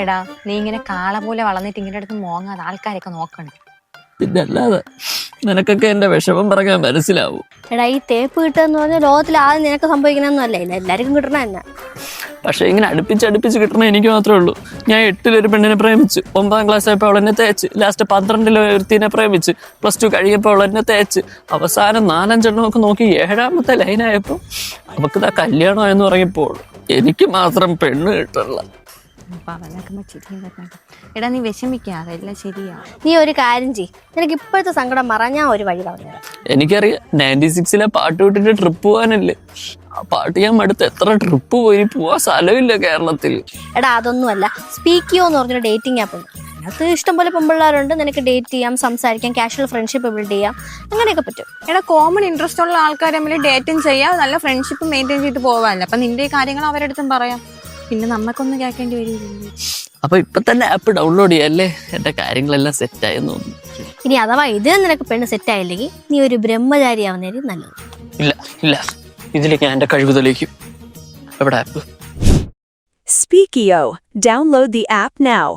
എടാ നീ ഇങ്ങനെ കാള പോലെ വളർന്നിട്ട് ഇങ്ങനെ അടുത്ത് മോങ്ങാതെ ആൾക്കാരൊക്കെ നോക്കണേ. പിന്നെ അല്ലാതെ നിനക്കൊക്കെ എന്റെ വിഷമം പറയാൻ മനസ്സിലാവും. എടാ ഈ തേപ്പ് കിട്ടുക പറഞ്ഞാൽ ലോകത്തിൽ ആദ്യം നിനക്ക് സംഭവിക്കണമെന്നല്ല, ഇല്ല എല്ലാവർക്കും കിട്ടണ തന്നെ. പക്ഷെ ഇങ്ങനെ അടുപ്പിച്ച് കിട്ടണ എനിക്ക് മാത്രമേ ഉള്ളൂ. ഞാൻ 8 ഒരു പെണ്ണിനെ പ്രേമിച്ച്, 9ാം ക്ലാസ് ആയപ്പോൾ അവൾ എന്നെ തേച്ച്, ലാസ്റ്റ് 12 ഒരുത്തിനെ പ്രേമിച്ച്, +2 കഴിയപ്പോൾ അവൾ എന്നെ തേച്ച്, അവസാനം 4-5 എണ്ണമൊക്കെ നോക്കി 7ാമത്തെ ലൈനായപ്പോൾ അവക്ക് ഇതാ കല്യാണമായെന്ന് പറഞ്ഞപ്പോൾ എനിക്ക് മാത്രം പെണ്ണ് കിട്ടണില്ല. എടാ നീ വിഷമിക്കാതെ, എല്ലാം ശരിയാ. നീ ഒരു കാര്യം ചെയ്യ്, നിനക്ക് ഇപ്പോഴത്തെ സങ്കടം മറഞ്ഞാ ഞാൻ ഒരു വഴി പറഞ്ഞുതരാം. എനിക്കറിയാം 96-ലെ പാട്ട് വിട്ടിട്ട് ട്രിപ്പ് പോകാനല്ലേ. ആ പാട്ട് ഞാൻ അടുത്ത് എത്ര ട്രിപ്പ് പോയി, പോവാൻ സ്ഥലമില്ല കേരളത്തിൽ. എടാ അതൊന്നുമല്ല, സ്പീക്കിയോ എന്ന് പറഞ്ഞൊരു ഡേറ്റിംഗ് ആപ്പ് ഉണ്ട്. അതിനകത്ത് ഇഷ്ടംപോലെ പെൺപിള്ളേരുണ്ട്, നിനക്ക് ഡേറ്റ് ചെയ്യാം, സംസാരിക്കാം, കാഷ്വൽ ഫ്രണ്ട്ഷിപ്പ് ബിൽഡ് ചെയ്യാം, അങ്ങനെയൊക്കെ പറ്റും. എടാ കോമൺ ഇൻട്രസ്റ്റ് ഉള്ള ആൾക്കാർ തമ്മിൽ ഡേറ്റിംഗ് ചെയ്യാം, നല്ല ഫ്രണ്ട്ഷിപ്പ് മെയിൻറ്റെയിൻ ചെയ്ത് പോകാമല്ലോ. അപ്പൊ നിന്റെ കാര്യങ്ങൾ അവരടുത്തും പറയാം, പിന്നെ നമുക്കൊന്നും കേൾക്കേണ്ടി വരില്ല. അപ്പൊ ഇപ്പൊ തന്നെ ആപ്പ് ഡൗൺലോഡ് ചെയ്യാല്ലേ, എന്റെ കാര്യങ്ങളെല്ലാം സെറ്റായെന്ന് തോന്നുന്നു. ഇനി അഥവാ ഇതിന് നിനക്ക് പെണ്ണ് സെറ്റ് ആയില്ലെങ്കിൽ നീ ഒരു ബ്രഹ്മചാരിയാവുന്നതായിരിക്കും നല്ലത്. ഇല്ല ഇതിലേക്ക് ഞാൻ എന്റെ കഴിവ് തെളിയിക്കും. എവിടെ app? Speakio. Download the app now.